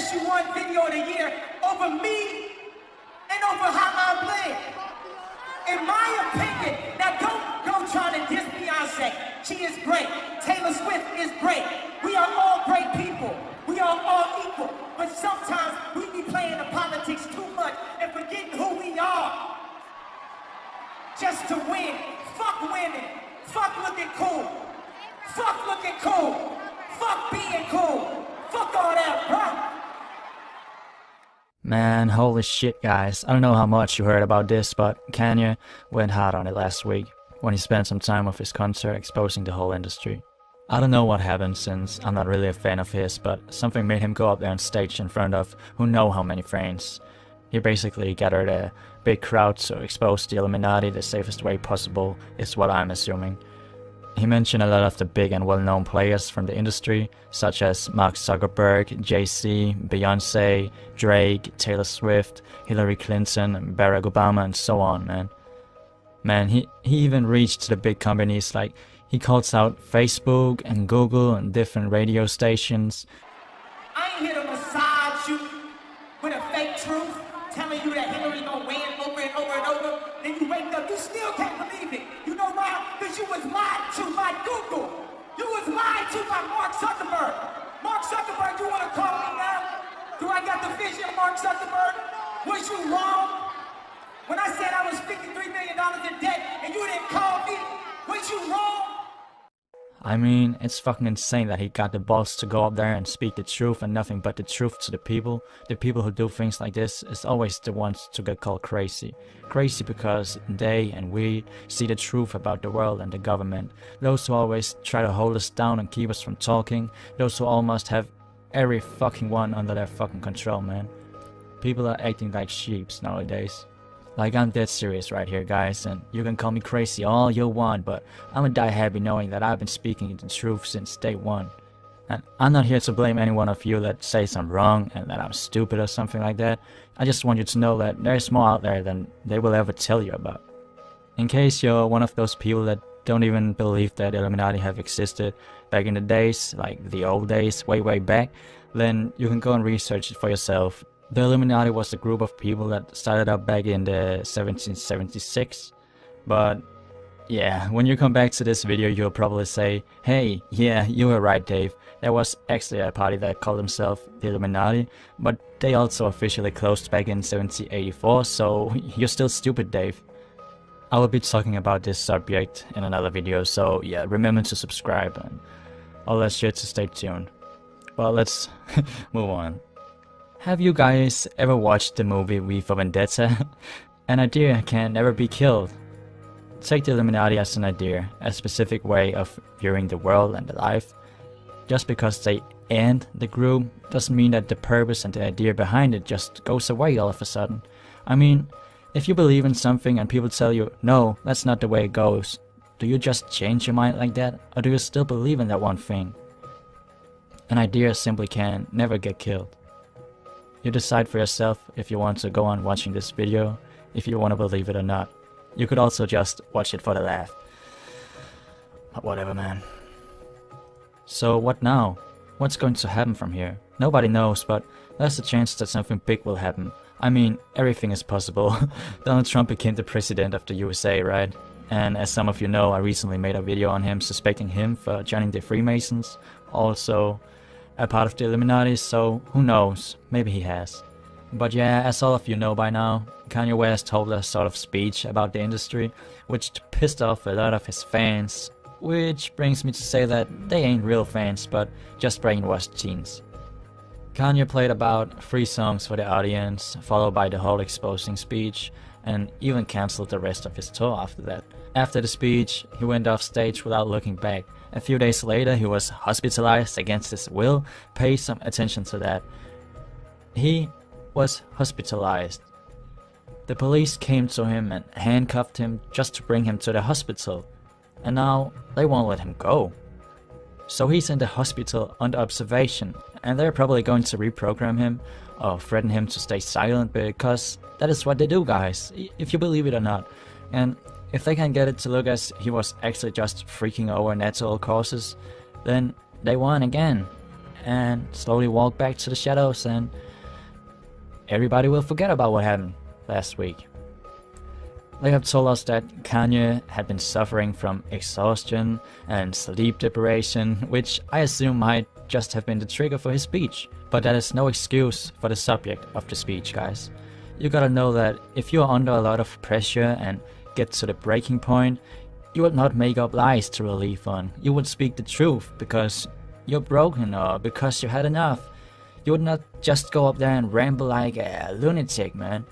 best you want video of the year over me and over how I play. In my opinion, now don't go trying to diss Beyonce. She is great. Taylor Swift is great. We are all great people. We are all equal. But sometimes we be playing the politics too much and forgetting who we are. Just to win. Fuck winning. Fuck looking cool. Fuck looking cool. Fuck being cool. Fuck all that, bro. Man, holy shit guys, I don't know how much you heard about this, but Kanye went hard on it last week when he spent some time with his concert exposing the whole industry. I don't know what happened since I'm not really a fan of his, but something made him go up there on stage in front of who know how many fans. He basically gathered a big crowd to expose the Illuminati the safest way possible, is what I'm assuming. He mentioned a lot of the big and well-known players from the industry, such as Mark Zuckerberg, Jay-Z, Beyonce, Drake, Taylor Swift, Hillary Clinton, Barack Obama, and so on, man. Man, he even reached to the big companies, like he calls out Facebook and Google and different radio stations. I ain't here to massage you with a fake truth, telling you that Hillary gonna win over and over and over. Then you wake up, you still can't believe it. You know why? Because you was lied to by Google. You was lied to by Mark Zuckerberg. Mark Zuckerberg, you wanna call me now? Do I got the vision, Mark Zuckerberg? Was you wrong? When I said I was $53 million in debt and you didn't call me, was you wrong? I mean, it's fucking insane that he got the balls to go up there and speak the truth and nothing but the truth to the people. The people who do things like this is always the ones to get called crazy. Crazy because they and we see the truth about the world and the government. Those who always try to hold us down and keep us from talking. Those who almost have every fucking one under their fucking control, man. People are acting like sheeps nowadays. Like, I'm dead serious right here, guys, and you can call me crazy all you want, but I'm gonna die happy knowing that I've been speaking the truth since day one. And I'm not here to blame any one of you that says I'm wrong and that I'm stupid or something like that. I just want you to know that there's more out there than they will ever tell you about. In case you're one of those people that don't even believe that Illuminati have existed back in the days, like the old days, way back, then you can go and research it for yourself. The Illuminati was a group of people that started up back in the 1776. But yeah, when you come back to this video, you'll probably say, hey, yeah, you were right, Dave. There was actually a party that called themselves the Illuminati, but they also officially closed back in 1784, so you're still stupid, Dave. I will be talking about this subject in another video, so yeah, remember to subscribe and all that shit, to stay tuned. Well, let's move on. Have you guys ever watched the movie V for Vendetta? An idea can never be killed. Take the Illuminati as an idea, a specific way of viewing the world and the life. Just because they end the group doesn't mean that the purpose and the idea behind it just goes away all of a sudden. I mean, if you believe in something and people tell you, no, that's not the way it goes, do you just change your mind like that, or do you still believe in that one thing? An idea simply can never get killed. You decide for yourself if you want to go on watching this video, if you want to believe it or not. You could also just watch it for the laugh. But whatever, man. So what now? What's going to happen from here? Nobody knows, but there's a chance that something big will happen. I mean, everything is possible. Donald Trump became the president of the USA, right? And as some of you know, I recently made a video on him suspecting him for joining the Freemasons. Also a part of the Illuminati, so who knows, maybe he has. But yeah, as all of you know by now, Kanye West told a sort of speech about the industry, which pissed off a lot of his fans, which brings me to say that they ain't real fans, but just brainwashed teens. Kanye played about 3 songs for the audience, followed by the whole exposing speech, and even cancelled the rest of his tour after that. After the speech, he went off stage without looking back. A few days later, he was hospitalized against his will. Pay some attention to that. He was hospitalized. The police came to him and handcuffed him just to bring him to the hospital. And now they won't let him go. So he's in the hospital under observation, and they're probably going to reprogram him or threaten him to stay silent, because that is what they do, guys, if you believe it or not. And if they can get it to look as he was actually just freaking over natural causes, then they won again. and slowly walk back to the shadows, and everybody will forget about what happened last week. They have told us that Kanye had been suffering from exhaustion and sleep deprivation, which I assume might just have been the trigger for his speech. But that is no excuse for the subject of the speech, guys. You gotta know that if you are under a lot of pressure and get to the breaking point, you would not make up lies to relieve fun. You would speak the truth because you're broken or because you had enough. You would not just go up there and ramble like a lunatic, man.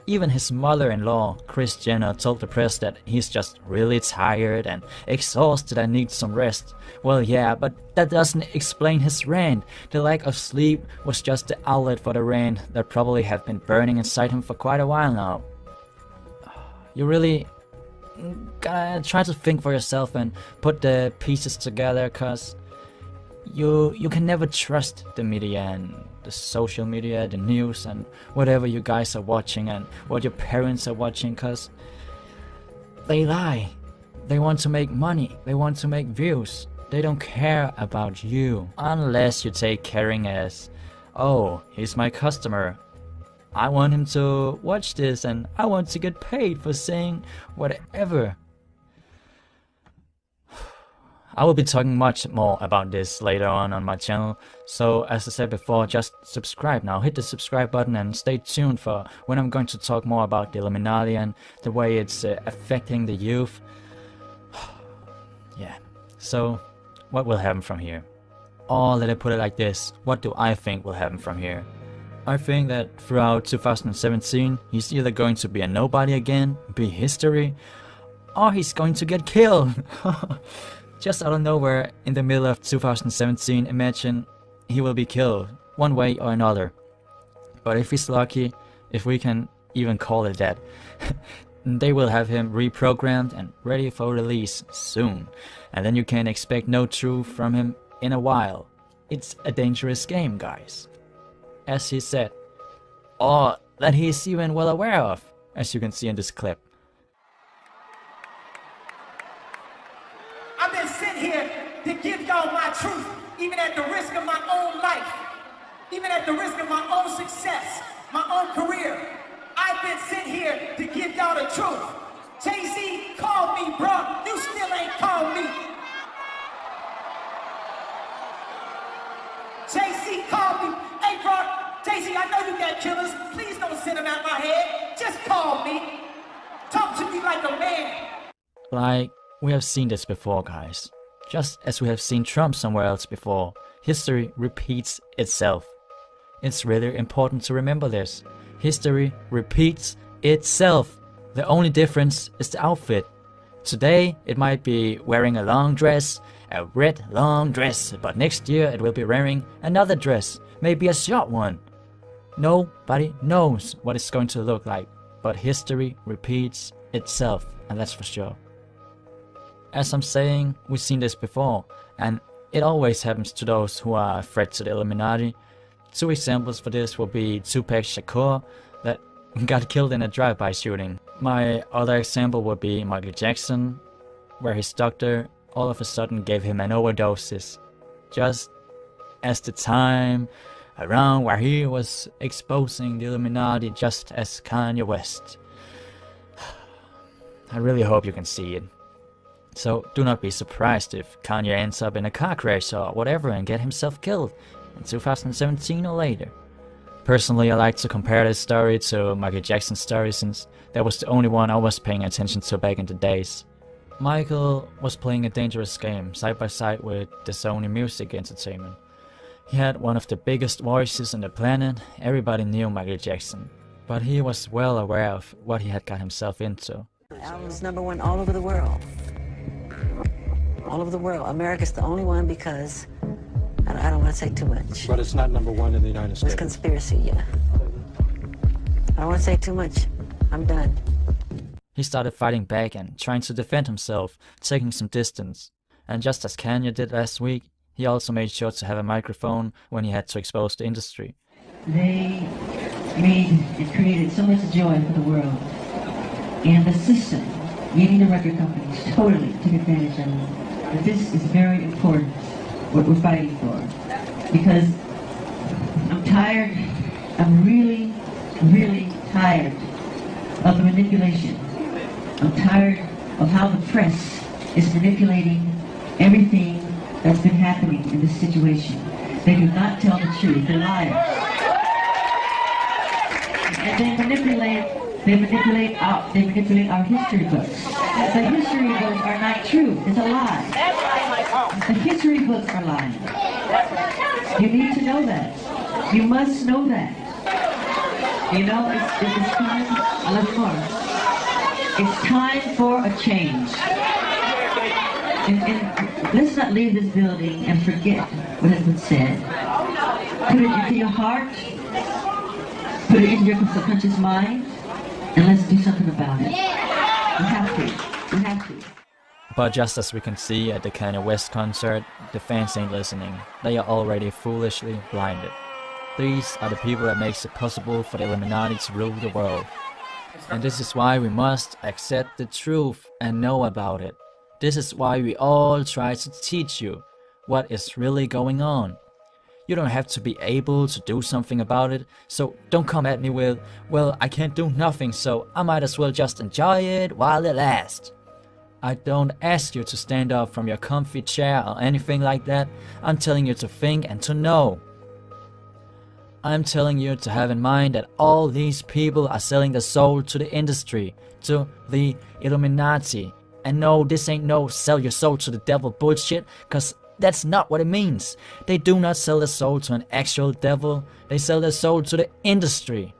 Even his mother-in-law, Kris Jenner, told the press that he's just really tired and exhausted and needs some rest. Well, yeah, but that doesn't explain his rant. The lack of sleep was just the outlet for the rant that probably had been burning inside him for quite a while now. You really gotta try to think for yourself and put the pieces together, cause you can never trust the media and the social media, the news, and whatever you guys are watching and what your parents are watching, cause they lie. They want to make money, they want to make views. They don't care about you, unless you take caring as, oh, he's my customer, I want him to watch this and I want to get paid for saying whatever. I will be talking much more about this later on my channel, so as I said before, just subscribe now, hit the subscribe button and stay tuned for when I'm going to talk more about the Illuminati and the way it's affecting the youth. Yeah, so what will happen from here? Or let me put it like this, what do I think will happen from here? I think that throughout 2017, he's either going to be a nobody again, be history, or he's going to get killed. Just out of nowhere, in the middle of 2017, imagine he will be killed, one way or another. But if he's lucky, if we can even call it that, they will have him reprogrammed and ready for release soon. And then you can expect no truth from him in a while. It's a dangerous game, guys. As he said, or that he is even well aware of, as you can see in this clip. I've been sent here to give y'all my truth, even at the risk of my own life, even at the risk of my own success, my own career. I've been sent here to give y'all the truth. Jay-Z called me, bro. You still ain't called me. Jay-Z called me. Hey, bro, Jay-Z, I know you got killers. Please don't send them out my head. Just call me. Talk to me like a man. Like, we have seen this before, guys. Just as we have seen Trump somewhere else before, history repeats itself. It's really important to remember this. History repeats itself. The only difference is the outfit. Today, it might be wearing a long dress, a red long dress, but next year it will be wearing another dress, maybe a short one. Nobody knows what it's going to look like, but history repeats itself, and that's for sure. As I'm saying, we've seen this before, and it always happens to those who are a threat to the Illuminati. Two examples for this will be Tupac Shakur, that got killed in a drive-by shooting. My other example would be Michael Jackson, where his doctor all of a sudden gave him an overdose, just as the time around where he was exposing the Illuminati, just as Kanye West. I really hope you can see it. So do not be surprised if Kanye ends up in a car crash or whatever and get himself killed in 2017 or later. Personally, I like to compare this story to Michael Jackson's story, since that was the only one I was paying attention to back in the days. Michael was playing a dangerous game side by side with the Sony Music Entertainment. He had one of the biggest voices on the planet. Everybody knew Michael Jackson, but he was well aware of what he had got himself into. Album's #1 all over the world. All over the world. America's the only one because I don't want to say too much. But it's not #1 in the United States. It's conspiracy, yeah. I don't want to say too much. I'm done. He started fighting back and trying to defend himself, taking some distance. And just as Kanye did last week, he also made sure to have a microphone when he had to expose the industry. They made and created so much joy for the world. And the system, meaning the record companies, totally took advantage of it. But this is very important, what we're fighting for. because I'm tired. I'm really, really tired of the manipulation. I'm tired of how the press is manipulating everything that's been happening in this situation. They do not tell the truth. They're liars. And they manipulate our history books. The history books are not true. It's a lie. The history books are lying. You need to know that. You must know that. You know, it's time. I love you more. It's time for a change. And let's not leave this building and forget what has been said. Put it into your heart. Put it into your subconscious mind. And let's do something about it. We have to. We have to. But just as we can see at the Kanye West concert, the fans ain't listening. They are already foolishly blinded. These are the people that makes it possible for the Illuminati to rule the world. And this is why we must accept the truth and know about it. This is why we all try to teach you what is really going on. You don't have to be able to do something about it, so don't come at me with, well, I can't do nothing, so I might as well just enjoy it while it lasts. I don't ask you to stand up from your comfy chair or anything like that. I'm telling you to think and to know. I'm telling you to have in mind that all these people are selling their soul to the industry, to the Illuminati. And no, this ain't no sell your soul to the devil bullshit, cause that's not what it means. They do not sell their soul to an actual devil, they sell their soul to the industry.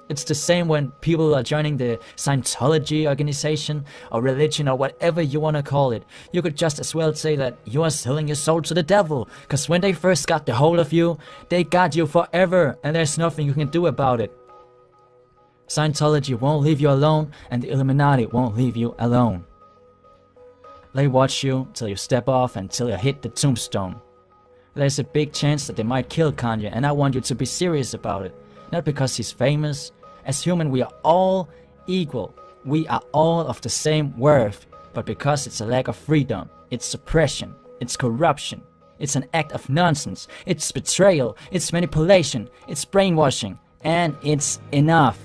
It's the same when people are joining the Scientology organization or religion or whatever you want to call it. You could just as well say that you are selling your soul to the devil, cause when they first got the hold of you, they got you forever and there's nothing you can do about it. Scientology won't leave you alone and the Illuminati won't leave you alone. They watch you till you step off and till you hit the tombstone. There's a big chance that they might kill Kanye, and I want you to be serious about it. Not because he's famous. As human, we are all equal. We are all of the same worth. But because it's a lack of freedom, it's suppression, it's corruption, it's an act of nonsense, it's betrayal, it's manipulation, it's brainwashing, and it's enough.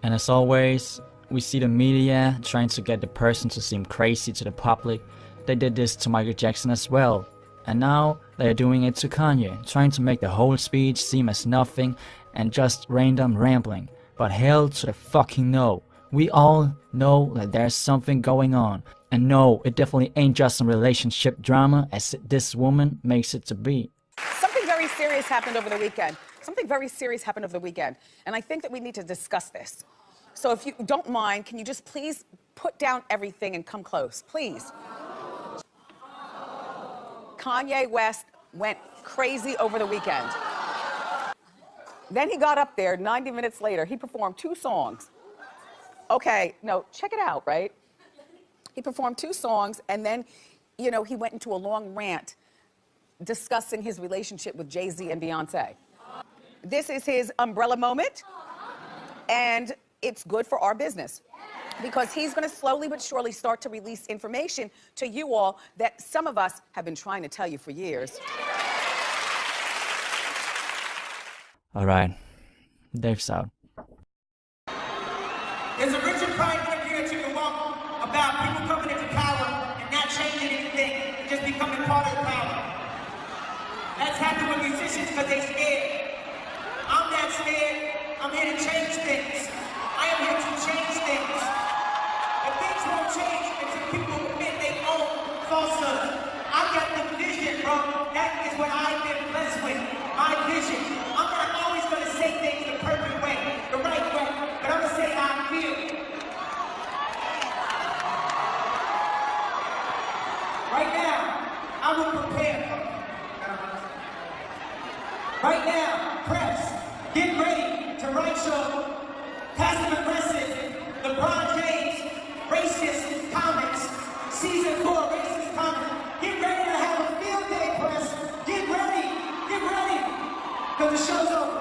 And as always, we see the media trying to get the person to seem crazy to the public. They did this to Michael Jackson as well. And now they are doing it to Kanye, trying to make the whole speech seem as nothing and just random rambling. But hell to the fucking no. We all know that there's something going on. And no, it definitely ain't just some relationship drama as this woman makes it to be. Something very serious happened over the weekend. Something very serious happened over the weekend. And I think that we need to discuss this. So if you don't mind, can you just please put down everything and come close, please? Kanye West went crazy over the weekend. Then he got up there, 90 minutes later, he performed 2 songs. Okay, no, check it out, right? He performed 2 songs, and then, you know, he went into a long rant discussing his relationship with Jay-Z and Beyonce. This is his umbrella moment, and it's good for our business because he's going to slowly but surely start to release information to you all that some of us have been trying to tell you for years. All right, Dave's out. There's a Richard Pryor interview that you can walk about people coming into power and not changing anything, and just becoming part of the power. That's happened with musicians because they're scared. I'm not scared. I'm here to change things. I am here to change things. But things won't change until people admit they own falsehood. I've got the vision, bro. That is what I've been blessed with. My vision. I'm not always going to say things the perfect way, the right way, but I'm going to say how I feel. Right now, I will prepare. Right now, press, get ready to write your passive-aggressive, LeBron James, racist comics, season 4 racist comics. Get ready to have a field day, press. Get ready, because the show's over.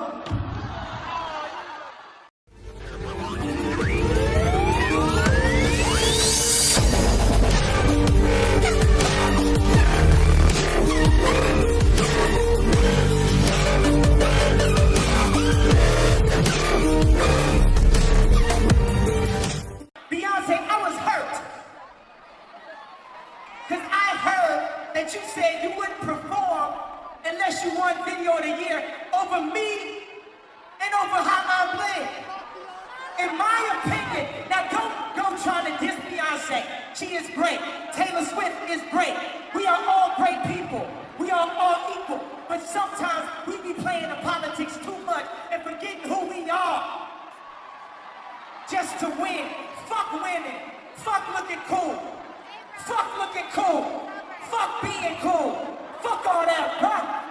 was hurt. Because I heard that you said you wouldn't perform unless you won Video of the Year over me and over how I play. In my opinion, now don't go trying to diss Beyonce. She is great. Taylor Swift is great. We are all great people. We are all equal. But sometimes we be playing the politics too much and forgetting who we are. Just to win. Fuck winning. Fuck looking cool. Fuck looking cool. Fuck being cool. Fuck all that, bro.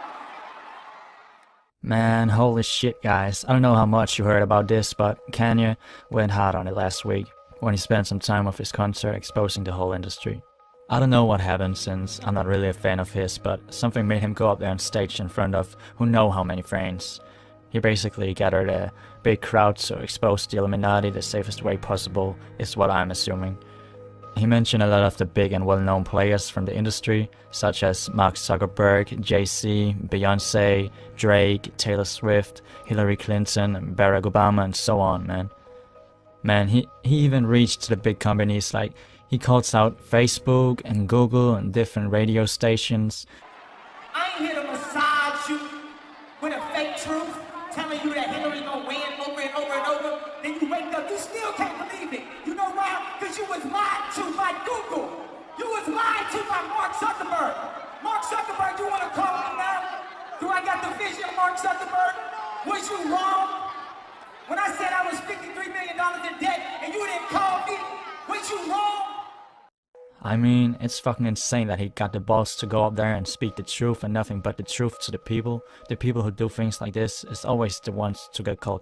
Man, holy shit, guys. I don't know how much you heard about this, but Kanye went hard on it last week when he spent some time off his concert exposing the whole industry. I don't know what happened since I'm not really a fan of his, but something made him go up there on stage in front of who know how many fans. He basically gathered a big crowd to expose the Illuminati the safest way possible, is what I'm assuming. He mentioned a lot of the big and well-known players from the industry, such as Mark Zuckerberg, Jay-Z, Beyonce, Drake, Taylor Swift, Hillary Clinton, Barack Obama, and so on, man. Man, he even reached the big companies, like he calls out Facebook and Google and different radio stations. I ain't here to massage you with a fake truth, telling you that Hillary gonna win over and over and over. Then you wake up, you still can't believe it. You know why? Because you was lied to by Google. You was lied to by Mark Zuckerberg. Mark Zuckerberg, you want to call me now? Do I got the vision of Mark Zuckerberg? Was you wrong? When I said I was $53 million in debt and you didn't call me, was you wrong? I mean, it's fucking insane that he got the balls to go up there and speak the truth and nothing but the truth to the people. The people who do things like this is always the ones to get called